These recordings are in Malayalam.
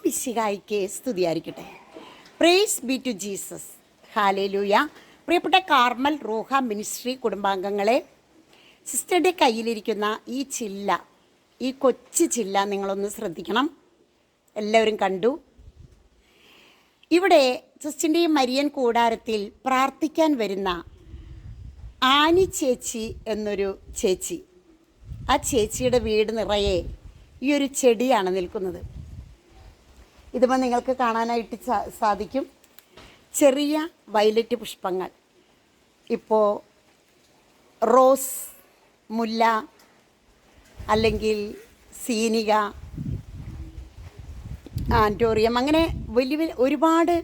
മിശിഹായിക്ക് സ്തുതിയായിരിക്കട്ടെ. Praise be to Jesus. Hallelujah. പ്രിയപ്പെട്ട കാർമൽ റൂഹ മിനിസ്ട്രി കുടുംബാംഗങ്ങളെ, സിസ്റ്ററുടെ കയ്യിലിരിക്കുന്ന ഈ ചില്ല, ഈ കൊച്ചു ചില്ല നിങ്ങളൊന്ന് ശ്രദ്ധിക്കണം. എല്ലാവരും കണ്ടു. ഇവിടെ സിസ്റ്ററിൻ്റെയും മരിയൻ കൂടാരത്തിൽ പ്രാർത്ഥിക്കാൻ വരുന്ന ആനി ചേച്ചി എന്നൊരു ചേച്ചി, ആ ചേച്ചിയുടെ വീട് നിറയെ ഈ ഒരു ചെടിയാണ് നിൽക്കുന്നത്. ഇതുമ്പോൾ നിങ്ങൾക്ക് കാണാനായിട്ട് സാധിക്കും. ചെറിയ വയലറ്റ് പുഷ്പങ്ങൾ, ഇപ്പോൾ റോസ്, മുല്ല, അല്ലെങ്കിൽ സീനിക, ആൻറ്റോറിയം, അങ്ങനെ വലിയ ഒരുപാട്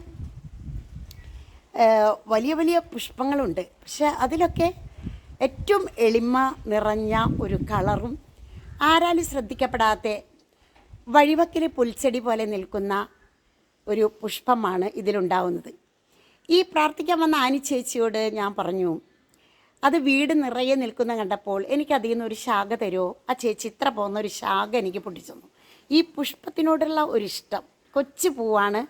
വലിയ വലിയ പുഷ്പങ്ങളുണ്ട്. പക്ഷെ അതിലൊക്കെ ഏറ്റവും എളിമ നിറഞ്ഞ ഒരു കളറും ആരാലും ശ്രദ്ധിക്കപ്പെടാത്ത വഴിവക്കിൽ പുൽച്ചെടി പോലെ നിൽക്കുന്ന ഒരു പുഷ്പമാണ് ഇതിലുണ്ടാവുന്നത്. ഈ പ്രാർത്ഥിക്കാൻ വന്ന ആനി ചേച്ചിയോട് ഞാൻ പറഞ്ഞു, അത് വീട് നിറയെ നിൽക്കുന്ന കണ്ടപ്പോൾ എനിക്കതിൽ നിന്നൊരു ശാഖ തരുമോ? ആ ചേച്ചി ഇത്ര പോകുന്ന ഒരു ശാഖ എനിക്ക് പൊട്ടിച്ചു തന്നു. ഈ പുഷ്പത്തിനോടുള്ള ഒരിഷ്ടം, കൊച്ചു പൂവാണ്,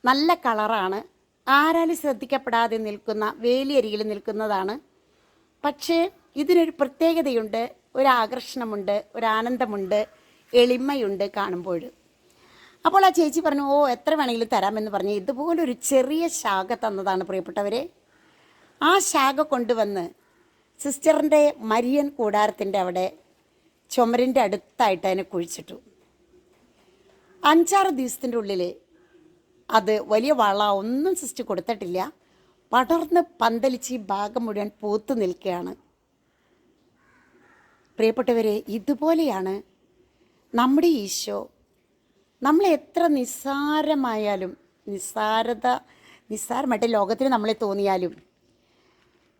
നല്ല കളറാണ്, ആരാലും ശ്രദ്ധിക്കപ്പെടാതെ നിൽക്കുന്ന വേലിയരികിൽ നിൽക്കുന്നതാണ്. പക്ഷേ ഇതിനൊരു പ്രത്യേകതയുണ്ട്, ഒരു ആകർഷണമുണ്ട്, ഒരു ആനന്ദമുണ്ട്, എളിമയുണ്ട് കാണുമ്പോൾ. അപ്പോൾ ആ ചേച്ചി പറഞ്ഞു, ഓ എത്ര വേണമെങ്കിലും തരാമെന്ന് പറഞ്ഞ് ഇതുപോലൊരു ചെറിയ ശാഖ തന്നതാണ് പ്രിയപ്പെട്ടവരെ. ആ ശാഖ കൊണ്ടുവന്ന് സിസ്റ്ററിൻ്റെ മരിയൻ കൂടാരത്തിൻ്റെ അവിടെ ചുമരിൻ്റെ അടുത്തായിട്ട് അതിനെ കുഴിച്ചിട്ടു. 5-6 ദിവസത്തിൻ്റെ ഉള്ളിൽ അത് വലിയ വള ഒന്നും സിസ്റ്റർ കൊടുത്തിട്ടില്ല, പടർന്ന് പന്തലിച്ച് ഈ ഭാഗം മുഴുവൻ പൂത്ത് നിൽക്കുകയാണ്. പ്രിയപ്പെട്ടവരെ, ഇതുപോലെയാണ് നമ്മുടെ ഈശോ. നമ്മളെ എത്ര നിസ്സാരമായാലും, നിസ്സാരമായിട്ട് ലോകത്തിന് നമ്മളെ തോന്നിയാലും,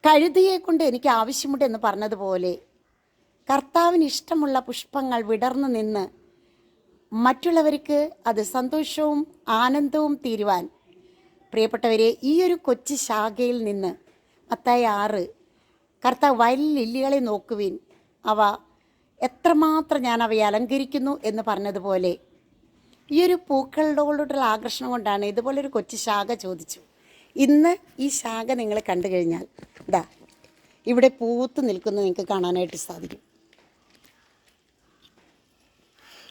കഴുതിയെ കൊണ്ട് എനിക്ക് ആവശ്യമുണ്ട് എന്ന് പറഞ്ഞതുപോലെ കർത്താവിന് ഇഷ്ടമുള്ള പുഷ്പങ്ങൾ വിടർന്നു നിന്ന് മറ്റുള്ളവർക്ക് അത് സന്തോഷവും ആനന്ദവും തീരുവാൻ, പ്രിയപ്പെട്ടവരെ, ഈ ഒരു കൊച്ചു ശാഖയിൽ നിന്ന് മത്തായി 6 കർത്താവ് വയലിൽ ലില്ലികളെ നോക്കുവിൻ, അവ എത്രമാത്രം ഞാൻ അവയെ അലങ്കരിക്കുന്നു എന്ന് പറഞ്ഞതുപോലെ ഈ ഒരു പൂക്കളോടുള്ള ആകർഷണം കൊണ്ടാണ് ഇതുപോലൊരു കൊച്ചു ശാഖ ചോദിച്ചു. ഇന്ന് ഈ ശാഖ നിങ്ങൾ കണ്ടു കഴിഞ്ഞാൽ ഇതാ ഇവിടെ പൂത്ത് നിൽക്കുന്നത് നിങ്ങൾക്ക് കാണാനായിട്ട് സാധിക്കും.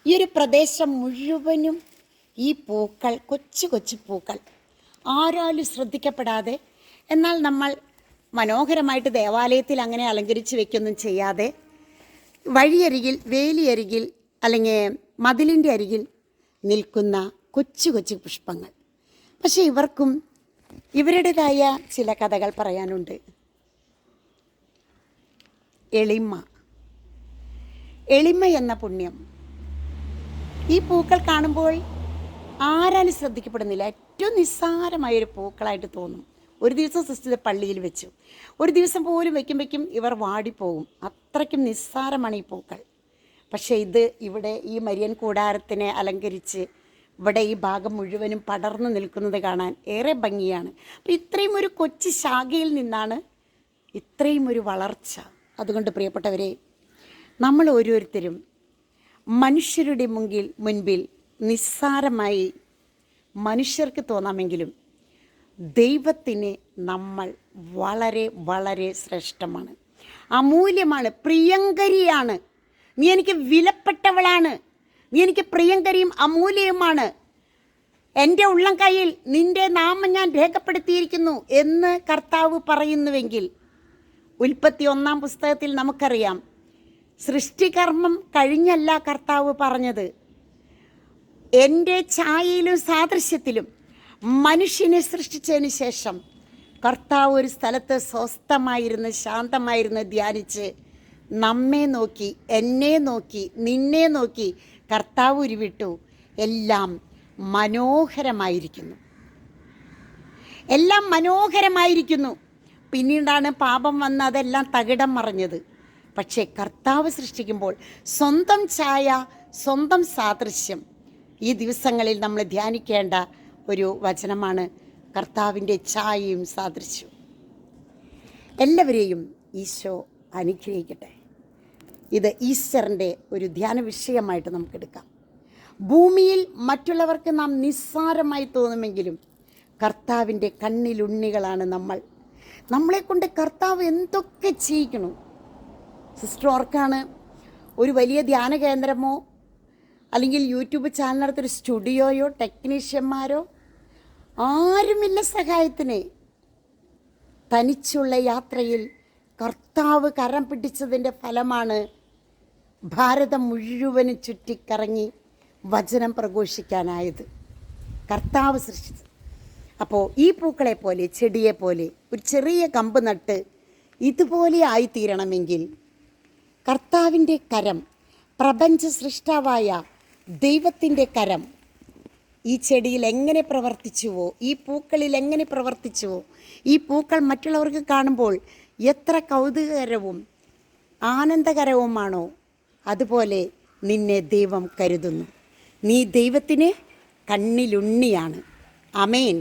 ഈ ഒരു പ്രദേശം മുഴുവനും ഈ പൂക്കൾ, കൊച്ചു കൊച്ചു പൂക്കൾ, ആരാലും ശ്രദ്ധിക്കപ്പെടാതെ, എന്നാൽ നമ്മൾ മനോഹരമായിട്ട് ദേവാലയത്തിൽ അങ്ങനെ അലങ്കരിച്ച് വയ്ക്കൊന്നും ചെയ്യാതെ വഴിയരികിൽ, വേലിയരികിൽ, അല്ലെങ്കിൽ മതിലിൻ്റെ അരികിൽ നിൽക്കുന്ന കൊച്ചു കൊച്ചു പുഷ്പങ്ങൾ. പക്ഷേ ഇവർക്കും ഇവരുടേതായ ചില കഥകൾ പറയാനുണ്ട്. എളിമ എന്ന പുണ്യം. ഈ പൂക്കൾ കാണുമ്പോൾ ആരാലും ശ്രദ്ധിക്കപ്പെടുന്നില്ല, ഏറ്റവും നിസ്സാരമായൊരു പൂക്കളായിട്ട് തോന്നും. ഒരു ദിവസം സിസ്റ്റർ പള്ളിയിൽ വെച്ചു, ഒരു ദിവസം പോലും വയ്ക്കുമ്പോഴേക്കും ഇവർ വാടിപ്പോകും, അത്രയ്ക്കും നിസ്സാരമാണ് ഈ പൂക്കൾ. പക്ഷേ ഇത് ഇവിടെ ഈ മരിയൻ കൂടാരത്തിനെ അലങ്കരിച്ച് ഇവിടെ ഈ ഭാഗം മുഴുവനും പടർന്നു നിൽക്കുന്നത് കാണാൻ ഏറെ ഭംഗിയാണ്. അപ്പോൾ ഇത്രയും ഒരു കൊച്ചു ശാഖയിൽ നിന്നാണ് ഇത്രയും ഒരു വളർച്ച. അതുകൊണ്ട് പ്രിയപ്പെട്ടവരെ, നമ്മൾ ഓരോരുത്തരും മനുഷ്യരുടെ മുൻപിൽ നിസ്സാരമായി മനുഷ്യർക്ക് തോന്നാമെങ്കിലും ദൈവത്തിന് നമ്മൾ വളരെ വളരെ ശ്രേഷ്ഠമാണ്, അമൂല്യമാണ്, പ്രിയങ്കരിയാണ്. നീ എനിക്ക് വിലപ്പെട്ടവളാണ്, നീ എനിക്ക് പ്രിയങ്കരിയും അമൂല്യവുമാണ്, എൻ്റെ ഉള്ളം കയ്യിൽ നിൻ്റെ നാമം ഞാൻ രേഖപ്പെടുത്തിയിരിക്കുന്നു എന്ന് കർത്താവ് പറയുന്നുവെങ്കിൽ, ഉൽപ്പത്തി 1-ാം പുസ്തകത്തിൽ നമുക്കറിയാം, സൃഷ്ടികർമ്മം കഴിഞ്ഞല്ല കർത്താവ് പറഞ്ഞത്, എൻ്റെ ഛായയിലും സാദൃശ്യത്തിലും മനുഷ്യനെ സൃഷ്ടിച്ചതിന് ശേഷം കർത്താവ് ഒരു സ്ഥലത്ത് സ്വസ്ഥമായിരുന്ന് ശാന്തമായിരുന്ന് ധ്യാനിച്ച് നമ്മെ നോക്കി, എന്നെ നോക്കി, നിന്നെ നോക്കി കർത്താവ് ഉരുവിട്ടു. എല്ലാം മനോഹരമായിരിക്കുന്നു, എല്ലാം മനോഹരമായിരിക്കുന്നു. പിന്നീടാണ് പാപം വന്ന് അതെല്ലാം തകിടം മറിഞ്ഞത്. പക്ഷേ കർത്താവ് സൃഷ്ടിക്കുമ്പോൾ സ്വന്തം ഛായ, സ്വന്തം സാദൃശ്യം. ഈ ദിവസങ്ങളിൽ നമ്മൾ ധ്യാനിക്കേണ്ട ഒരു വചനമാണ് കർത്താവിൻ്റെ ഛായയും സാദൃശ്യവും. എല്ലാവരെയും ഈശോ അനുഗ്രഹിക്കട്ടെ. ഇത് ഈസ്റ്ററിൻ്റെ ഒരു ധ്യാന വിഷയമായിട്ട് നമുക്കെടുക്കാം. ഭൂമിയിൽ മറ്റുള്ളവർക്ക് നാം നിസ്സാരമായി തോന്നുമെങ്കിലും കർത്താവിൻ്റെ കണ്ണിലുണ്ണികളാണ് നമ്മൾ. നമ്മളെക്കൊണ്ട് കർത്താവ് എന്തൊക്കെ ചെയ്യിക്കണം. സിസ്റ്റർ ഓർക്കാണ്, ഒരു വലിയ ധ്യാന കേന്ദ്രമോ അല്ലെങ്കിൽ യൂട്യൂബ് ചാനലിനടുത്തൊരു സ്റ്റുഡിയോയോ ടെക്നീഷ്യന്മാരോ ആരുമില്ല സഹായത്തിന്. തനിച്ചുള്ള യാത്രയിൽ കർത്താവ് കരം പിടിച്ചതിൻ്റെ ഫലമാണ് ഭാരതം മുഴുവനും ചുറ്റിക്കറങ്ങി വചനം പ്രഘോഷിക്കാനായത്. കർത്താവ് സൃഷ്ടിച്ചു. അപ്പോൾ ഈ പൂക്കളെ പോലെ, ചെടിയെ പോലെ ഒരു ചെറിയ കമ്പ് നട്ട് ഇതുപോലെ ആയിത്തീരണമെങ്കിൽ കർത്താവിൻ്റെ കരം, പ്രപഞ്ച സൃഷ്ടാവായ ദൈവത്തിൻ്റെ കരം ഈ ചെടിയിൽ എങ്ങനെ പ്രവർത്തിച്ചുവോ, ഈ പൂക്കളിൽ എങ്ങനെ പ്രവർത്തിച്ചുവോ, ഈ പൂക്കൾ മറ്റുള്ളവർക്ക് കാണുമ്പോൾ എത്ര കൗതുകകരവും ആനന്ദകരവുമാണോ, അതുപോലെ നിന്നെ ദൈവം കരുതുന്നു. നീ ദൈവത്തിന് കണ്ണിലുണ്ണിയാണ്. ആമേൻ.